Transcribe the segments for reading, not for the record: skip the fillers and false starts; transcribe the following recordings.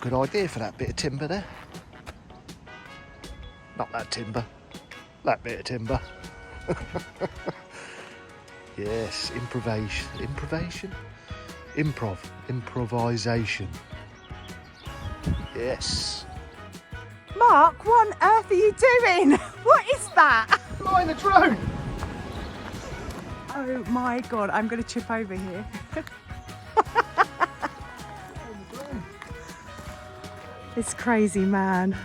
good idea for that bit of timber there. Not that timber, that bit of timber. Yes, improvisation. Yes. Mark, what on earth are you doing? What is that? Flying a drone. Oh my God, I'm going to trip over here. It's crazy, man.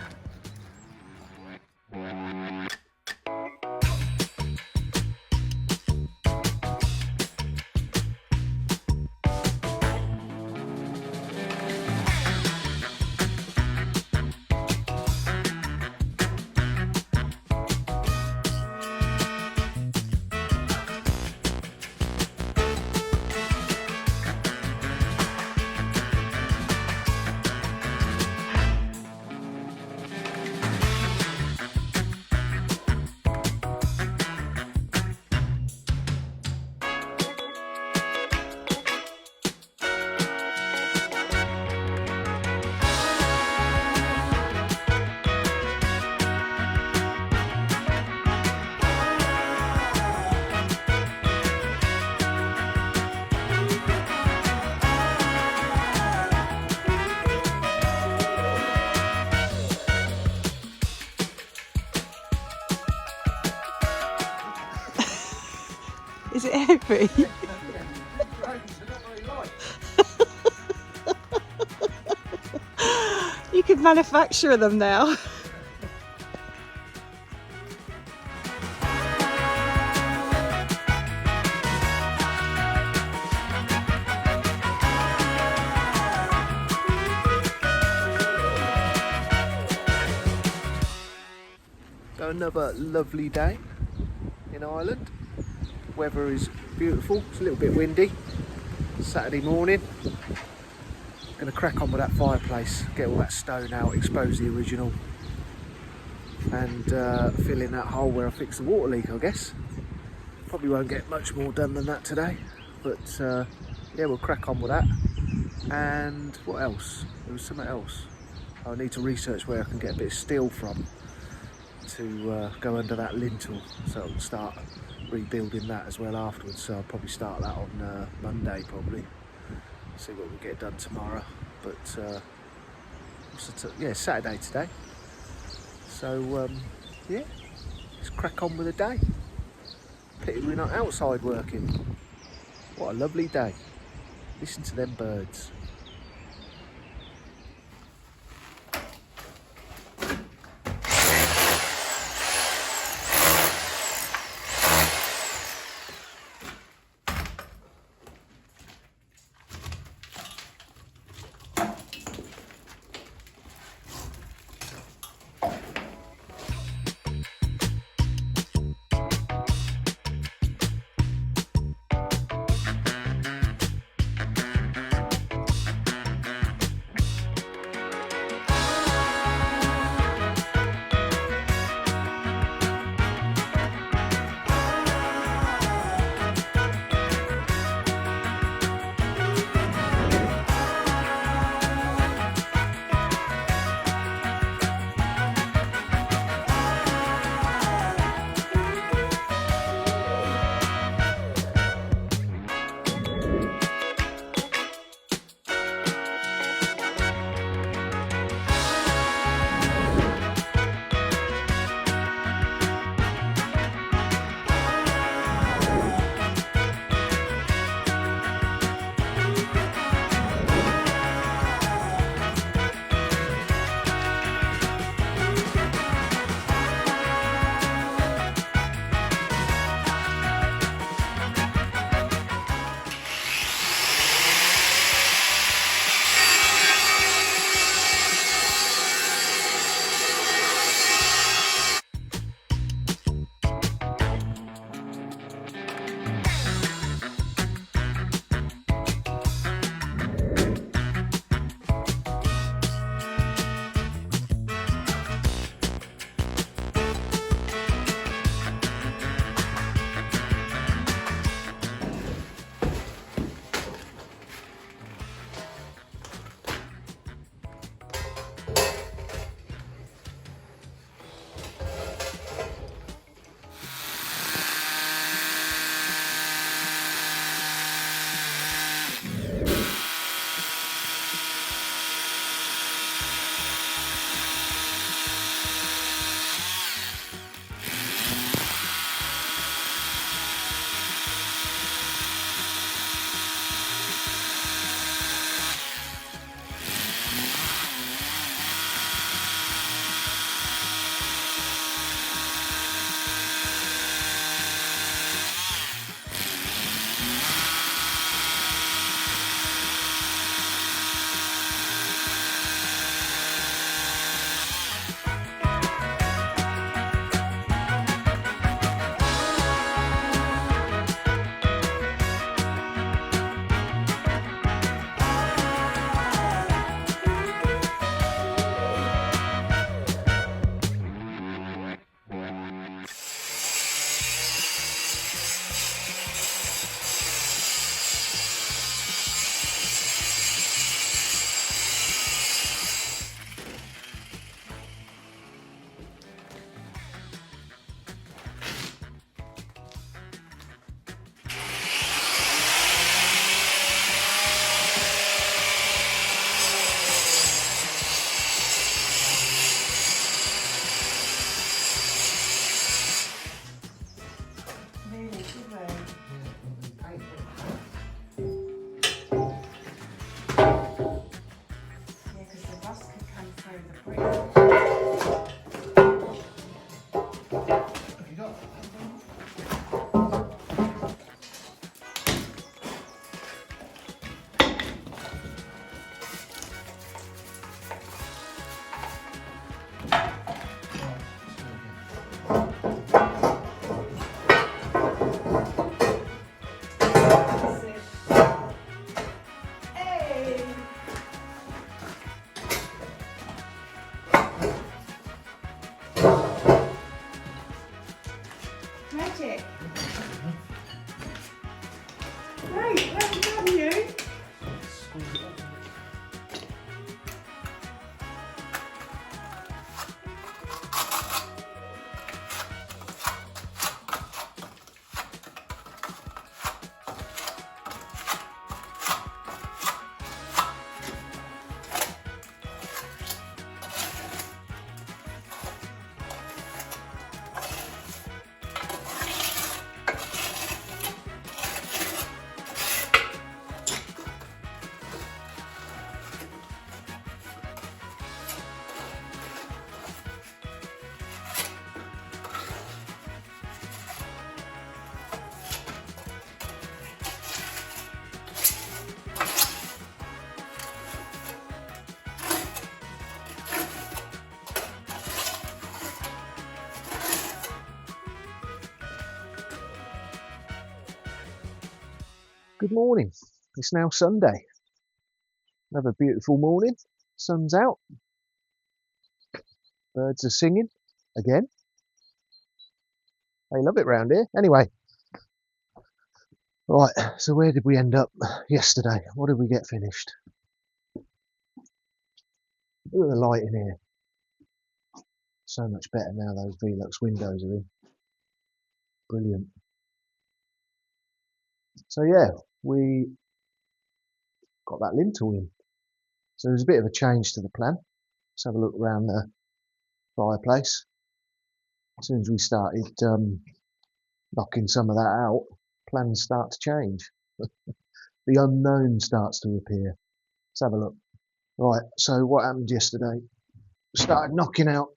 Is it heavy? You could manufacture them now. So another lovely day in Ireland. Weather is beautiful, it's a little bit windy. Saturday morning. Gonna crack on with that fireplace, get all that stone out, expose the original, and fill in that hole where I fixed the water leak, I guess. Probably won't get much more done than that today, but yeah, we'll crack on with that. And what else? There was something else. I need to research where I can get a bit of steel from to go under that lintel, so I'll start rebuilding that as well afterwards. So I'll probably start that on Monday, probably. See what we get done tomorrow. But yeah, Saturday today. So yeah, let's crack on with the day. Pity we're not outside working. What a lovely day. Listen to them birds. Great, well done you. Good morning. It's now Sunday. Another beautiful morning. Sun's out. Birds are singing again. They love it round here. Anyway, right, so where did we end up yesterday? What did we get finished? Look at the light in here. So much better now those Velux windows are in. Brilliant. So yeah, we got that lintel in. So there's a bit of a change to the plan. Let's have a look around the fireplace. As soon as we started knocking some of that out, plans start to change. The unknown starts to appear. Let's have a look. Right, so what happened yesterday? Started knocking out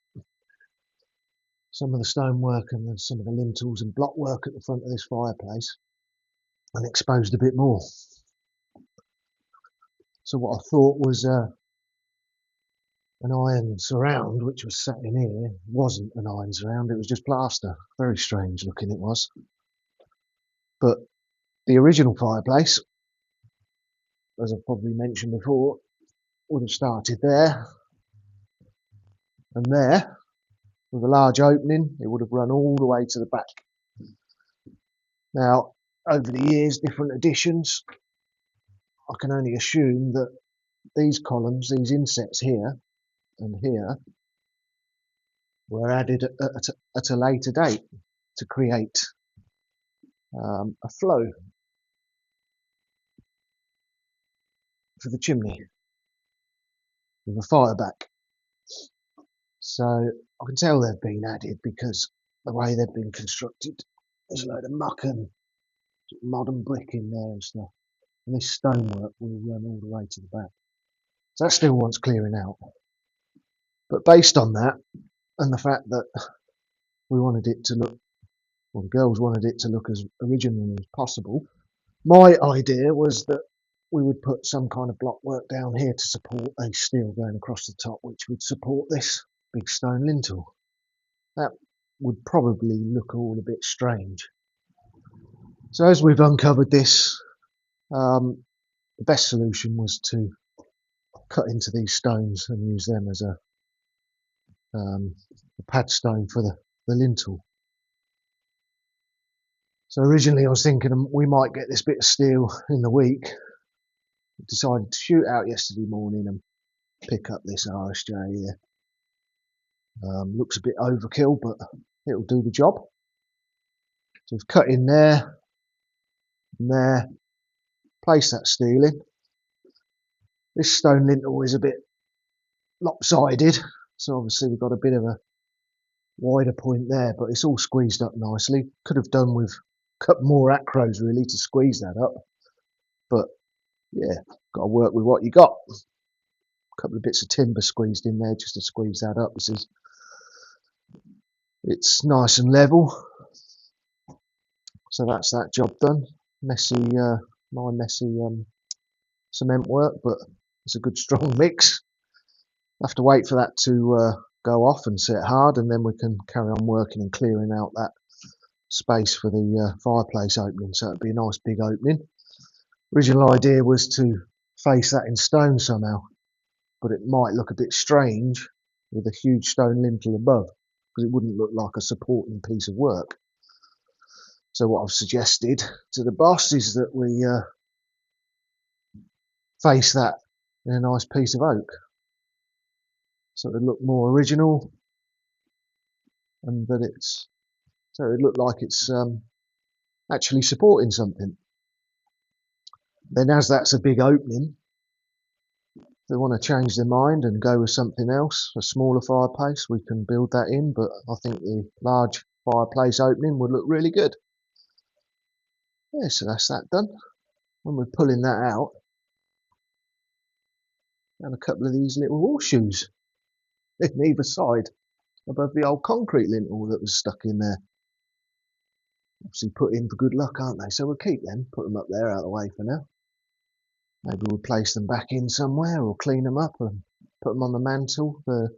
some of the stonework and some of the lintels and blockwork at the front of this fireplace and exposed a bit more. So what I thought was an iron surround, which was sat in here, wasn't an iron surround, it was just plaster. Very strange looking it was. But the original fireplace, as I've probably mentioned before, would have started there and there with a large opening. It would have run all the way to the back. Now, over the years, different additions, I can only assume that these columns, these insets here and here, were added at a later date to create a flow for the chimney with a fire back. So I can tell they've been added because the way they've been constructed, there's a load of muck and modern brick in there and stuff. And this stonework will run all the way to the back. So that still wants clearing out. But based on that, and the fact that we wanted it to look, well, the girls wanted it to look as original as possible, my idea was that we would put some kind of blockwork down here to support a steel going across the top, which would support this big stone lintel. That would probably look all a bit strange. So as we've uncovered this, the best solution was to cut into these stones and use them as a pad stone for the lintel. So originally I was thinking we might get this bit of steel in the week. Decided to shoot out yesterday morning and pick up this RSJ here. Looks a bit overkill, but it'll do the job. So we've cut in there and there, place that steel in. This stone lintel is a bit lopsided, so obviously we've got a bit of a wider point there, but it's all squeezed up nicely. Could have done with cut more acros really to squeeze that up, but yeah, got to work with what you got. A couple of bits of timber squeezed in there just to squeeze that up. It's nice and level, so that's that job done. Messy, my messy cement work, but it's a good strong mix. I have to wait for that to go off and set hard, and then we can carry on working and clearing out that space for the fireplace opening. So it'd be a nice big opening. Original idea was to face that in stone somehow, but it might look a bit strange with a huge stone lintel above, because it wouldn't look like a supporting piece of work. So what I've suggested to the boss is that we face that in a nice piece of oak, so it would look more original, and that so it look like it's actually supporting something. Then, as that's a big opening, if they want to change their mind and go with something else, a smaller fireplace, we can build that in. But I think the large fireplace opening would look really good. Yeah, so that's that done. When we're pulling that out, and a couple of these little horseshoes in either side above the old concrete lintel that was stuck in there. Obviously put in for good luck, aren't they? So we'll keep them, put them up there out of the way for now. Maybe we'll place them back in somewhere or clean them up and put them on the mantle, the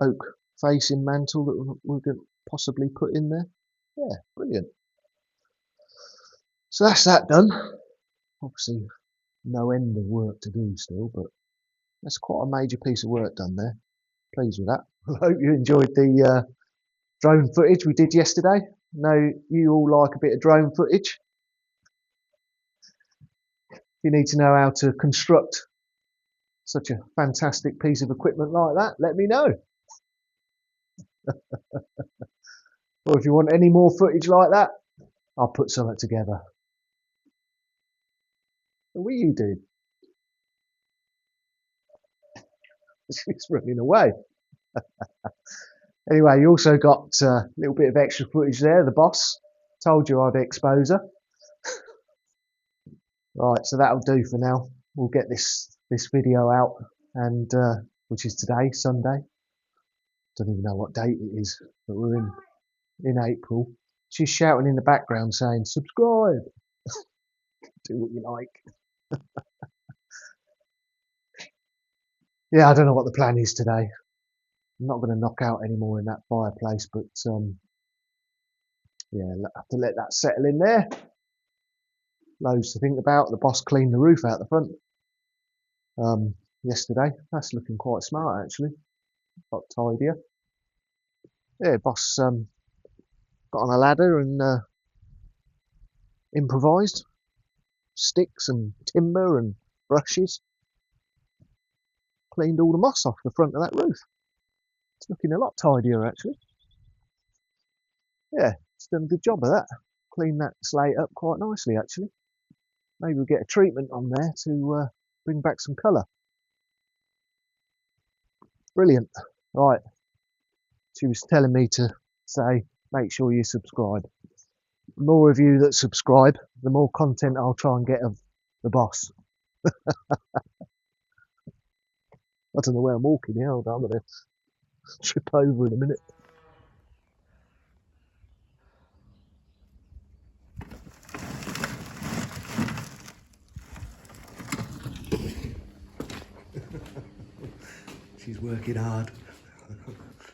oak facing mantle that we could possibly put in there. Yeah, brilliant. So that's that done. Obviously no end of work to do still, but that's quite a major piece of work done there. Pleased with that. I hope you enjoyed the drone footage we did yesterday. Know you all like a bit of drone footage. If you need to know how to construct such a fantastic piece of equipment like that, let me know. Or if you want any more footage like that, I'll put something together. What are you doing? She's running away. Anyway, you also got a little bit of extra footage there. The boss told you I'd expose her. Right, so that'll do for now. We'll get this video out, and which is today, Sunday. Don't even know what date it is, but we're in April. She's shouting in the background saying, subscribe. Do what you like. Yeah, I don't know what the plan is today. I'm not going to knock out any more in that fireplace, but yeah, I'll have to let that settle in there. Loads to think about. The boss cleaned the roof out the front yesterday. That's looking quite smart actually. Got tidier. Yeah, boss got on a ladder and improvised sticks and timber and brushes. Cleaned all the moss off the front of that roof. It's looking a lot tidier actually. Yeah, it's done a good job of that. Cleaned that slate up quite nicely actually. Maybe we'll get a treatment on there to bring back some colour. Brilliant. Right, she was telling me to say make sure you subscribe. The more of you that subscribe, the more content I'll try and get of the boss. I don't know where I'm walking here. Hold on, I'm going to trip over in a minute. She's working hard.